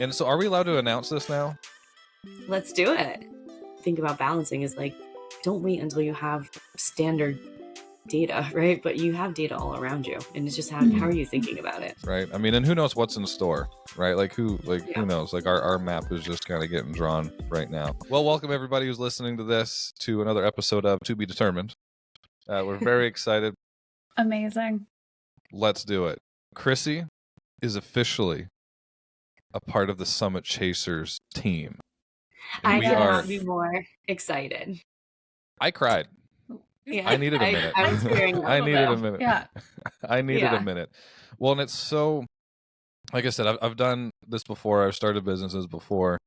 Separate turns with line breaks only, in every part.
And so are we allowed to announce this now?
Let's do it. Think about balancing is like, don't wait until you have standard data, right? But you have data all around you, and it's just how are you thinking about it?
Right. I mean, and who knows what's in store, right? Like who knows? Like our map is just kind of getting drawn right now. Well, welcome everybody who's listening to this to another episode of To Be Determined. We're very excited.
Amazing.
Let's do it. Chrissy is officially a part of the Summit Chasers team. And
I could not be more excited.
I cried.
Yeah,
I needed a minute.
I was hearing
I needed a minute.
Yeah.
I needed a minute. Well, and it's so, like I said, I've done this before. I've started businesses before,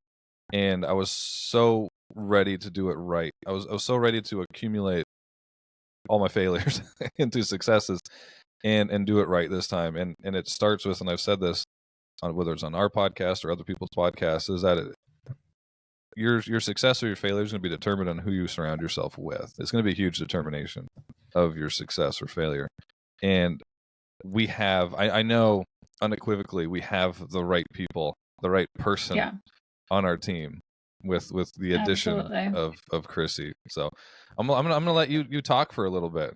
and I was so ready to do it right. I was so ready to accumulate all my failures into successes and do it right this time. And it starts with, and I've said this on whether it's on our podcast or other people's podcasts, is that your success or your failure is going to be determined on who you surround yourself with. It's going to be a huge determination of your success or failure. And we have, I know unequivocally, we have the right people, the right person on our team with the addition of Chrissy. So I'm gonna let you talk for a little bit.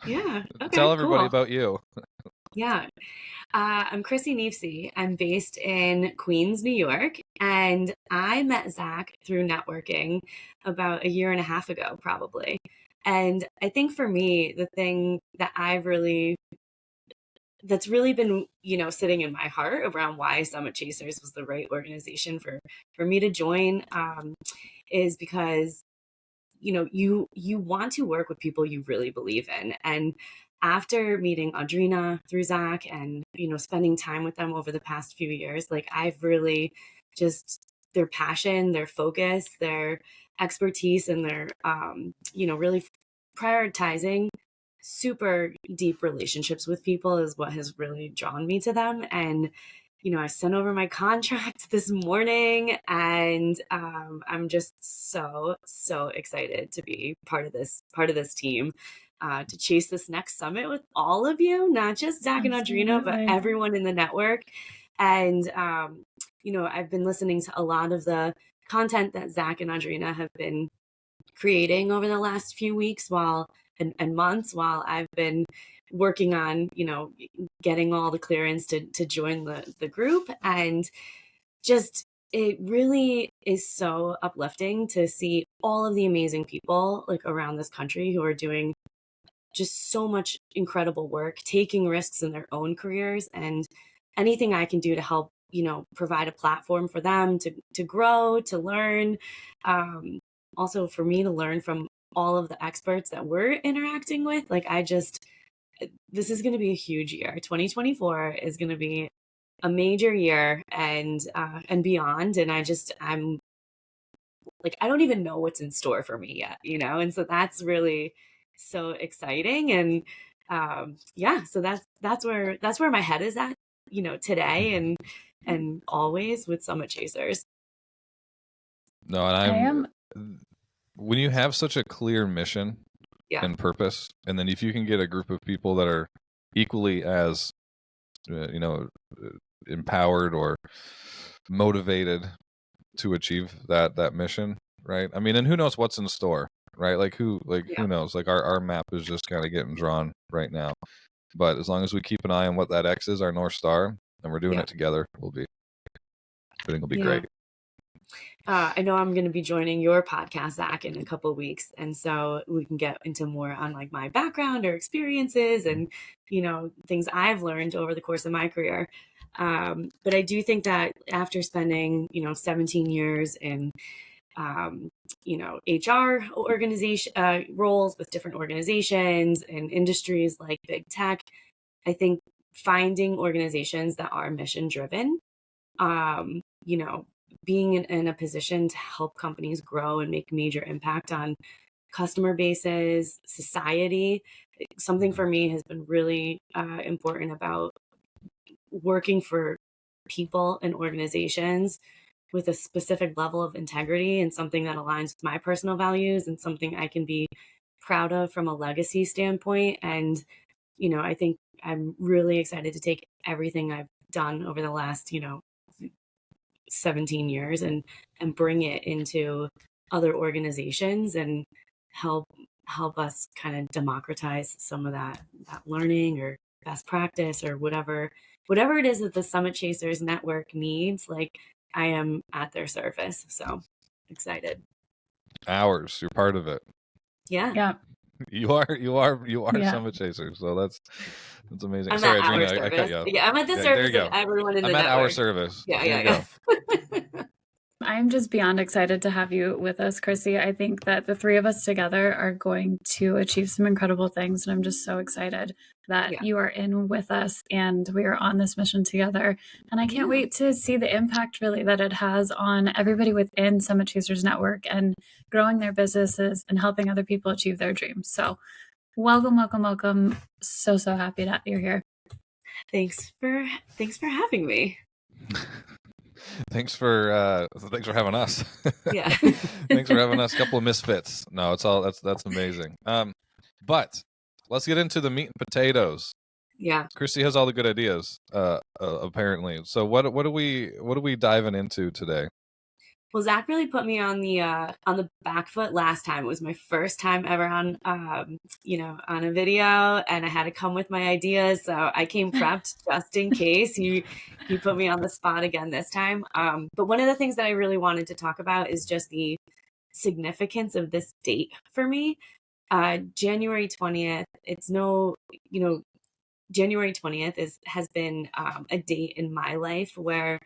Yeah. Okay,
tell everybody
cool.
about you.
Yeah. I'm Chrissy Neefsey. I'm based in Queens, New York, and I met Zach through networking about a year and a half ago, probably. And I think for me, the thing that that's really been, sitting in my heart around why Summit Chasers was the right organization for me to join, is because, you want to work with people you really believe in. And after meeting Audrina through Zach and, spending time with them over the past few years, like I've really just their passion, their focus, their expertise, and their, really prioritizing super deep relationships with people is what has really drawn me to them. And, I sent over my contract this morning, and I'm just so excited to be part of this team, to chase this next summit with all of you, not just Zach and Audrina, but everyone in the network. And, I've been listening to a lot of the content that Zach and Audrina have been creating over the last few weeks and months while I've been working on, getting all the clearance to join the group. And just, it really is so uplifting to see all of the amazing people like around this country who are doing just so much incredible work, taking risks in their own careers, and anything I can do to help, provide a platform for them to grow, to learn. Also for me to learn from all of the experts that we're interacting with. Like this is going to be a huge year. 2024 is going to be a major year and beyond. And I'm like, I don't even know what's in store for me yet, And so that's really so exciting. And so that's where my head is at, today and always with Summit Chasers.
No, and when you have such a clear mission and purpose, and then if you can get a group of people that are equally as empowered or motivated to achieve that mission, right? I mean, and who knows what's in store, right? Like who knows? Like our map is just kind of getting drawn right now. But as long as we keep an eye on what that X is, our North Star, and we're doing it together, everything will be great.
I know I'm going to be joining your podcast, Zach, in a couple of weeks. And so we can get into more on like my background or experiences and, things I've learned over the course of my career. But I do think that after spending, 17 years in, HR organization roles with different organizations and industries like big tech, I think finding organizations that are mission driven, being in a position to help companies grow and make major impact on customer bases, society. Something for me has been really important about working for people and organizations with a specific level of integrity and something that aligns with my personal values and something I can be proud of from a legacy standpoint. And, I think I'm really excited to take everything I've done over the last, 17 years and bring it into other organizations and help us kind of democratize some of that learning or best practice or whatever it is that the Summit Chasers network needs. Like, I am at their service. So excited.
Ours, you're part of it.
Yeah.
You are
Yeah.
Summit Chasers. So that's amazing.
I'm
Sorry,
at our
Adrena, I cut
service.
you off.
Yeah, I'm at the
There
service
you
of
go.
everyone in the
I'm at
network.
our service.
Yeah,
There you go.
I'm just beyond excited to have you with us, Chrissy. I think that the three of us together are going to achieve some incredible things. And I'm just so excited that you are in with us and we are on this mission together. And I can't wait to see the impact really that it has on everybody within Summit Chasers Network and growing their businesses and helping other people achieve their dreams. So welcome, welcome, welcome. So happy that you're here.
Thanks for having me.
Thanks for having us.
Yeah.
Thanks for having us. A couple of misfits. No, it's all that's amazing. But let's get into the meat and potatoes.
Yeah.
Chrissy has all the good ideas, apparently. So what are we diving into today?
Well, Zach really put me on the back foot last time. It was my first time ever on, on a video, and I had to come with my ideas. So I came prepped just in case. He put me on the spot again this time. But one of the things that I really wanted to talk about is just the significance of this date for me. January 20th. January 20th has been a date in my life where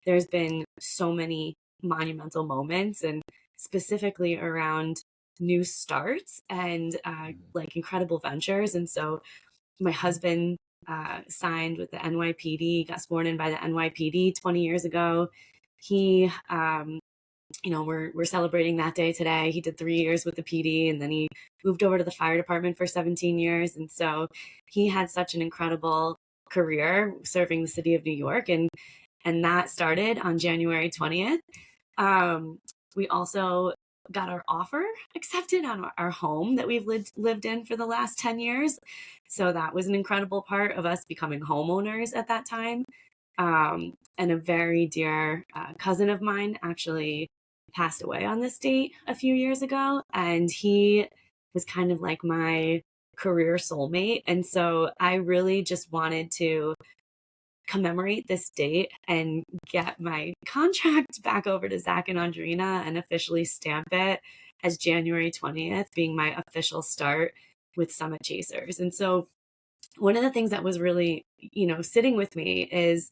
there's been so many monumental moments, and specifically around new starts and like incredible ventures. And so my husband signed with the NYPD, got sworn in by the NYPD 20 years ago. He we're celebrating that day today. He did 3 years with the PD, and then he moved over to the fire department for 17 years. And so he had such an incredible career serving the city of New York, and that started on January 20th. We also got our offer accepted on our home that we've lived in for the last 10 years. So that was an incredible part of us becoming homeowners at that time. And a very dear cousin of mine actually passed away on this date a few years ago, and he was kind of like my career soulmate. And so I really just wanted to commemorate this date and get my contract back over to Zach and Andrina and officially stamp it as January 20th being my official start with Summit Chasers. And so one of the things that was really, sitting with me is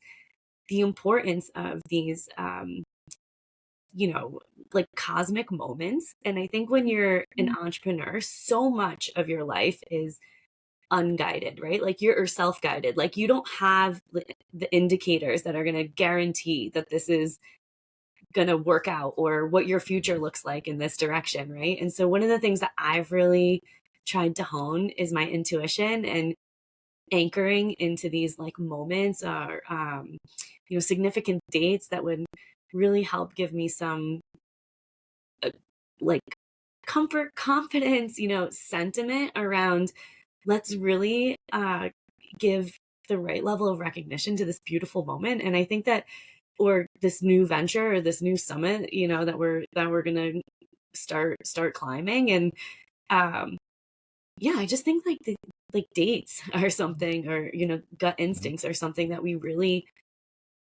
the importance of these, like cosmic moments. And I think when you're an entrepreneur, so much of your life is unguided, right? Like you're self-guided. Like you don't have the indicators that are going to guarantee that this is going to work out or what your future looks like in this direction, right? And so one of the things that I've really tried to hone is my intuition and anchoring into these like moments or significant dates that would really help give me some like comfort, confidence, sentiment around let's really give the right level of recognition to this beautiful moment. And I think that, or this new venture or this new summit, that we're gonna start climbing. And I just think like dates are something, or gut instincts are something that we really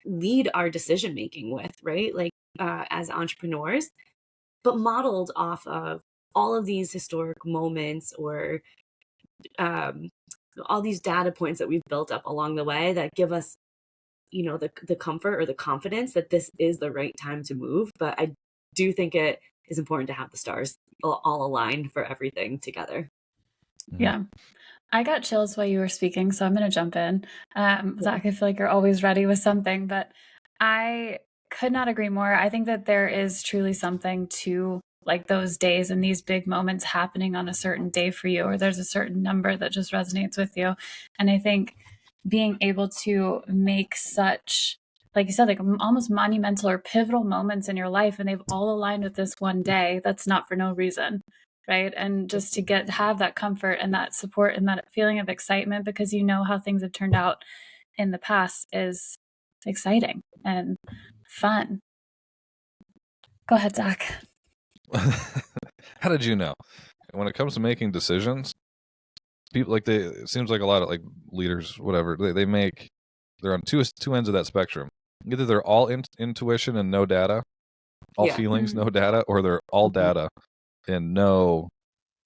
lead our decision making with, right? Like as entrepreneurs, but modeled off of all of these historic moments or all these data points that we've built up along the way that give us the comfort or the confidence that this is the right time to move. But I do think it is important to have the stars all aligned for everything together.
Yeah. I got chills while you were speaking, so I'm going to jump in. Zach, I feel like you're always ready with something, but I could not agree more. I think that there is truly something to like those days and these big moments happening on a certain day for you, or there's a certain number that just resonates with you. And I think being able to make such, like you said, like almost monumental or pivotal moments in your life, and they've all aligned with this one day, that's not for no reason. Right. And just to have that comfort and that support and that feeling of excitement because you know how things have turned out in the past is exciting and fun. Go ahead, Zach.
How did you know? When it comes to making decisions, people it seems like a lot of like leaders, whatever, they're on two ends of that spectrum. Either they're all intuition and no data, all
Yeah.
feelings, no data, or they're all data and no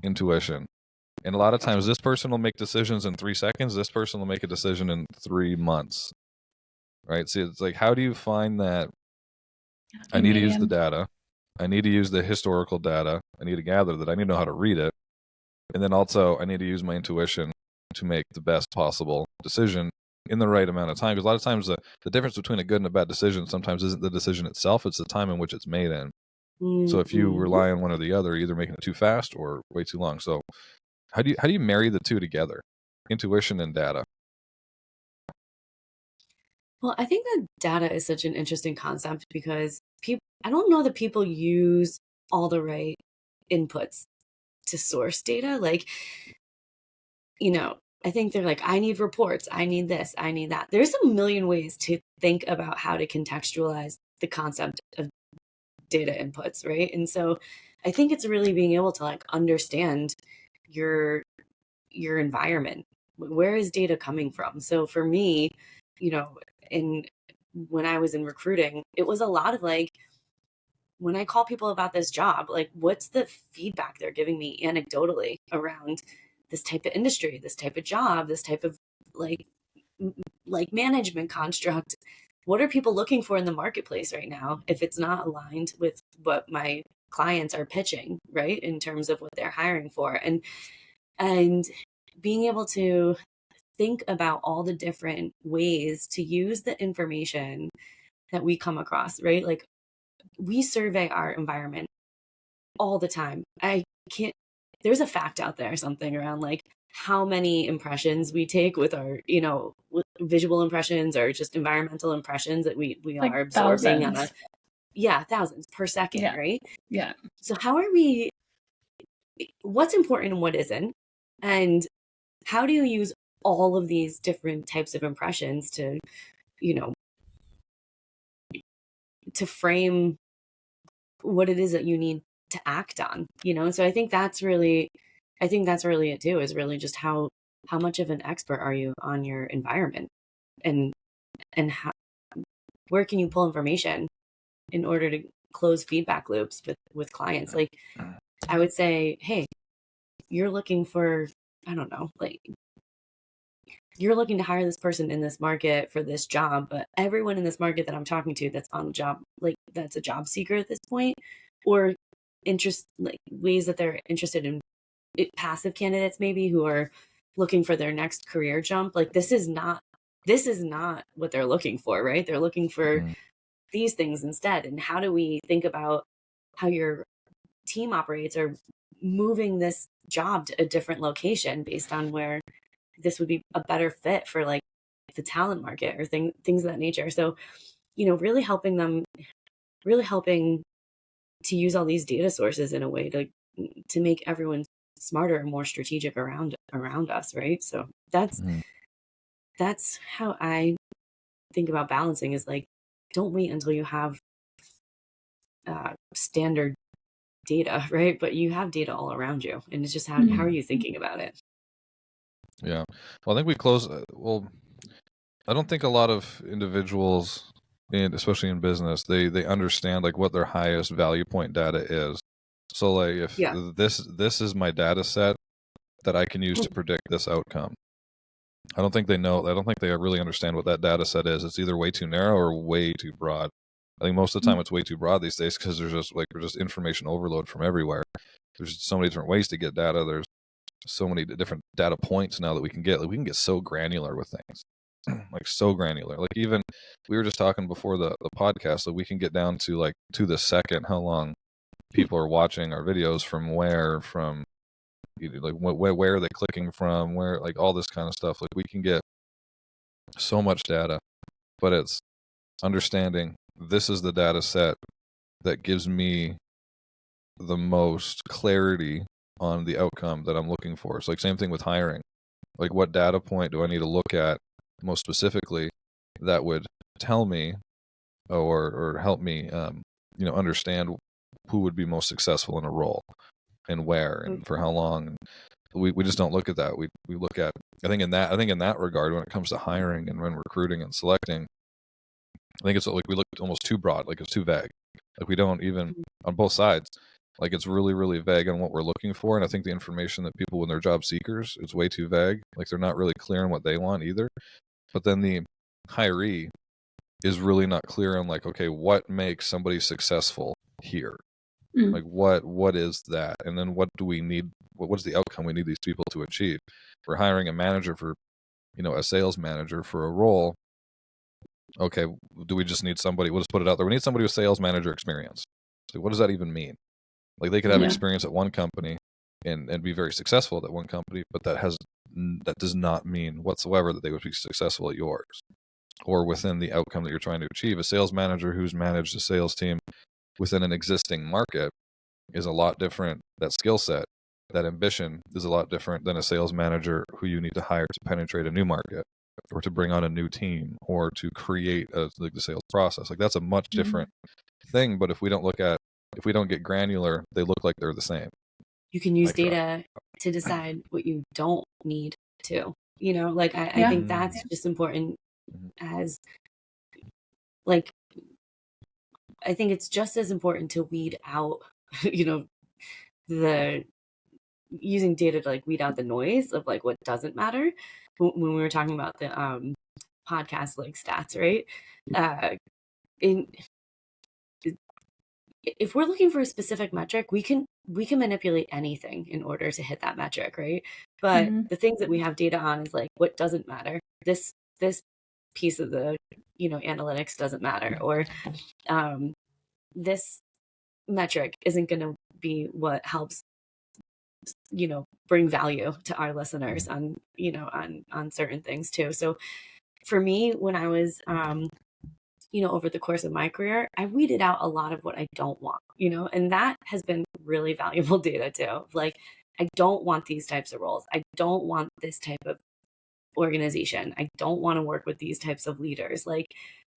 intuition. And a lot of times this person will make decisions in 3 seconds, this person will make a decision in 3 months. Right? See, it's like, how do you find that? I need to use the data. I need to use the historical data. I need to gather that. I need to know how to read it. And then also I need to use my intuition to make the best possible decision in the right amount of time. Because a lot of times the difference between a good and a bad decision sometimes isn't the decision itself, it's the time in which it's made in. So if you rely on one or the other, you're either making it too fast or way too long. So how do you marry the two together? Intuition and data.
Well, I think that data is such an interesting concept because I don't know that people use all the right inputs to source data. Like, I think they're like, I need reports, I need this, I need that. There's a million ways to think about how to contextualize the concept of data inputs, right? And so I think it's really being able to like understand your environment. Where is data coming from? So for me, when I was in recruiting, it was a lot of like, when I call people about this job, like what's the feedback they're giving me anecdotally around this type of industry, this type of job, this type of like management construct? What are people looking for in the marketplace right now if it's not aligned with what my clients are pitching, right? In terms of what they're hiring for. And being able to think about all the different ways to use the information that we come across, right? Like we survey our environment all the time. There's a fact out there, something around like how many impressions we take with our, with visual impressions or just environmental impressions that we like are absorbing thousands. Thousands per second, right?
Yeah.
So what's important and what isn't? And how do you use all of these different types of impressions to, to frame what it is that you need to act on, So I think that's really it too, is really just how much of an expert are you on your environment, and where can you pull information in order to close feedback loops with clients? Like I would say, hey, you're looking for, I don't know, like you're looking to hire this person in this market for this job, but everyone in this market that I'm talking to that's on the job, like that's a job seeker at this point, or ways that they're interested in passive candidates maybe who are looking for their next career jump. Like this is not what they're looking for, right? They're looking for these things instead. And how do we think about how your team operates or moving this job to a different location based on where this would be a better fit for like the talent market or things of that nature. So, really helping to use all these data sources in a way to make everyone smarter and more strategic around us, right? So that's how I think about balancing, is like, don't wait until you have standard data, right? But you have data all around you, and it's just how are you thinking about it?
Yeah. Well, I think we close. Well, I don't think a lot of individuals, and especially in business, they understand like what their highest value point data is. So like if this is my data set that I can use to predict this outcome. I don't think they know. I don't think they really understand what that data set is. It's either way too narrow or way too broad. I think most of the time it's way too broad these days because there's just information overload from everywhere. There's so many different ways to get data. There's so many different data points now that we can get. Like we can get so granular with things, like so granular. Like even we were just talking before the podcast, so we can get down to like to the second how long people are watching our videos, from like where are they clicking from, where, like all this kind of stuff. Like we can get so much data, but it's understanding this is the data set that gives me the most clarity on the outcome that I'm looking for. It's like same thing with hiring. Like what data point do I need to look at most specifically that would tell me or help me understand who would be most successful in a role and where and for how long. We just don't look at that. We look at, I think in that regard, when it comes to hiring and when recruiting and selecting, I think it's like we look almost too broad, like it's too vague. Like we don't even, on both sides, like it's really, really vague on what we're looking for. And I think the information that people, when they're job seekers, is way too vague. Like they're not really clear on what they want either. But then the hiree is really not clear on like, okay, what makes somebody successful here? Like what is that? And then what do we need? What's the outcome we need these people to achieve? We're hiring a manager for, a sales manager for a role. Okay, do we just need somebody? We'll just put it out there. We need somebody with sales manager experience. So what does that even mean? Like they could have experience at one company and be very successful at that one company, but that does not mean whatsoever that they would be successful at yours or within the outcome that you're trying to achieve. A sales manager who's managed a sales team within an existing market is a lot different. That skill set, that ambition is a lot different than a sales manager who you need to hire to penetrate a new market or to bring on a new team or to create the sales process. Like that's a much different thing. But if we don't get granular, they look like they're the same.
You can use data to decide what you don't need to, like I think that's just important as like, I think it's just as important to weed out, the using data to like weed out the noise of like what doesn't matter. When we were talking about the podcast like stats, right? If we're looking for a specific metric, we can manipulate anything in order to hit that metric, right? But the things that we have data on is like what doesn't matter. This piece of the analytics doesn't matter, or this metric isn't going to be what helps bring value to our listeners on on certain things too. So for me, when I was over the course of my career, I weeded out a lot of what I don't want, and that has been really valuable data too. Like, I don't want these types of roles. I don't want this type of organization. I don't want to work with these types of leaders. Like,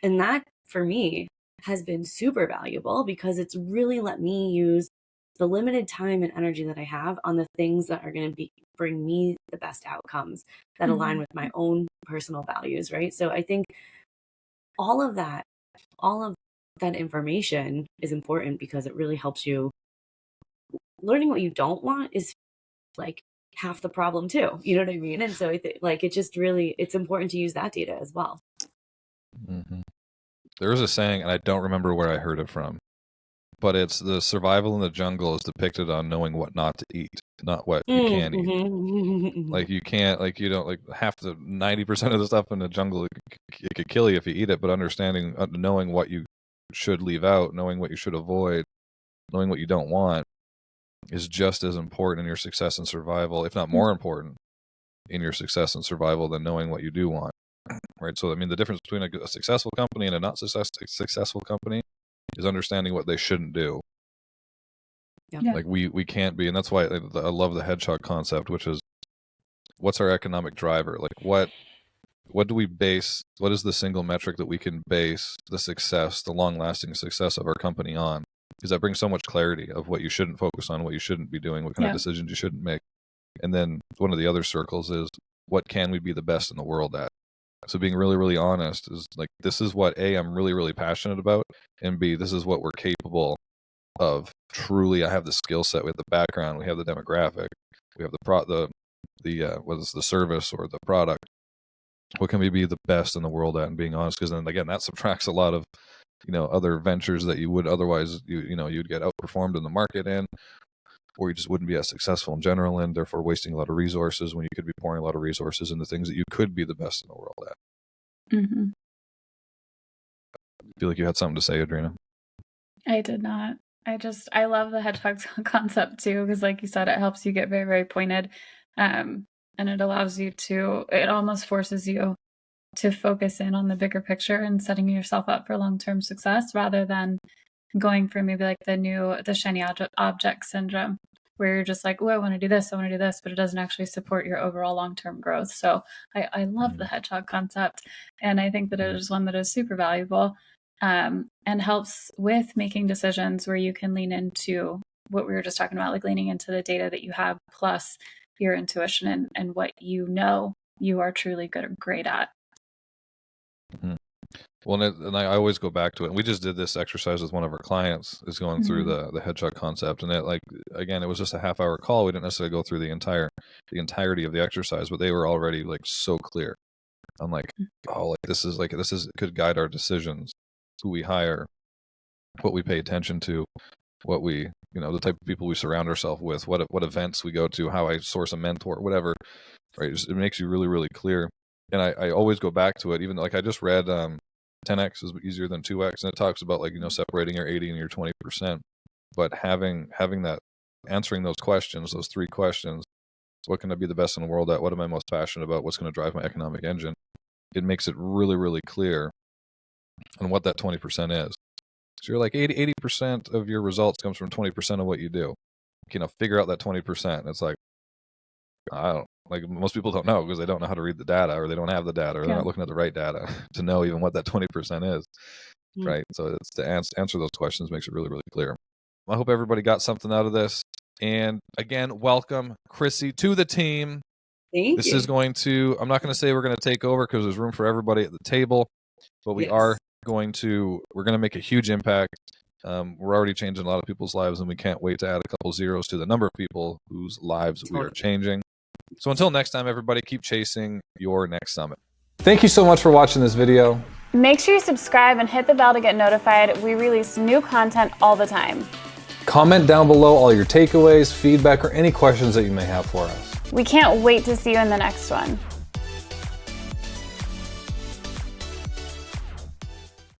and that for me has been super valuable because it's really let me use the limited time and energy that I have on the things that are going to bring me the best outcomes that align with my own personal values. Right. So I think all of that information is important because it really helps you. Learning what you don't want is like half the problem too. You know what I mean? And so I think like it's important to use that data as well.
There is a saying, and I don't remember where I heard it from, but it's the survival in the jungle is depicted on knowing what not to eat, not what you can eat. Like you can't, like you don't, like half the 90% of the stuff in the jungle, it could kill you if you eat it. But knowing what you should leave out, knowing what you should avoid, knowing what you don't want, is just as important in your success and survival, if not more important in your success and survival than knowing what you do want. Right. So I mean, the difference between a successful company and a not successful company is understanding what they shouldn't do. Yeah. Like we can't be, and that's why I love the hedgehog concept, which is what's our economic driver? Like what do we base? What is the single metric that we can base the long-lasting success of our company on? Because that brings so much clarity of what you shouldn't focus on, what you shouldn't be doing, what kind of decisions you shouldn't make. And then one of the other circles is what can we be the best in the world at? So being really, really honest is like, this is what A, I'm really, really passionate about, and B, this is what we're capable of. Truly, I have the skill set, we have the background, we have the demographic, we have whether it's the service or the product. What can we be the best in the world at? And being honest, because then again, that subtracts a lot of other ventures that you would otherwise you'd get outperformed in the market in, or you just wouldn't be as successful in general, and therefore wasting a lot of resources when you could be pouring a lot of resources into things that you could be the best in the world at. I feel like you had something to say, Adrina.
I did not. I love the hedgehog concept too, because like you said, it helps you get very, very pointed. And it allows you it almost forces you to focus in on the bigger picture and setting yourself up for long-term success rather than going for maybe like the shiny object syndrome, where you're just like, oh, I want to do this, but it doesn't actually support your overall long-term growth. So I love the hedgehog concept. And I think that it is one that is super valuable. and helps with making decisions where you can lean into what we were just talking about, like leaning into the data that you have plus your intuition and what you know you are truly good or great at.
Mm-hmm. Well, and I always go back to it. And we just did this exercise with one of our clients, is going through the headshot concept. And again, it was just a half-hour call. We didn't necessarily go through the entirety of the exercise, but they were already like so clear. I'm like, oh, this could guide our decisions, who we hire, what we pay attention to, what we, the type of people we surround ourselves with, what events we go to, how I source a mentor, whatever. Right? It makes you really, really clear. And I always go back to it. Even like I just read 10x is easier than 2x, and it talks about separating your 80 and your 20%. But having that, answering those questions, those 3 questions, what can I be the best in the world at? What am I most passionate about? What's going to drive my economic engine? It makes it really, really clear on what that 20% is. So you're like 80% of your results comes from 20% of what you do. Figure out that 20%. And it's like, I don't, like most people don't know because they don't know how to read the data, or they don't have the data, or they're not looking at the right data to know even what that 20% is. Right. So it's to answer those questions makes it really, really clear. I hope everybody got something out of this. And again, welcome Chrissy to the team.
Thank
this
you.
is going to, I'm not going to say we're going to take over because there's room for everybody at the table, but we are we're going to make a huge impact. We're already changing a lot of people's lives, and we can't wait to add a couple zeros to the number of people whose lives we are changing. So until next time, everybody, keep chasing your next summit. Thank you so much for watching this video.
Make sure you subscribe and hit the bell to get notified. We release new content all the time.
Comment down below all your takeaways, feedback, or any questions that you may have for us.
We can't wait to see you in the next one.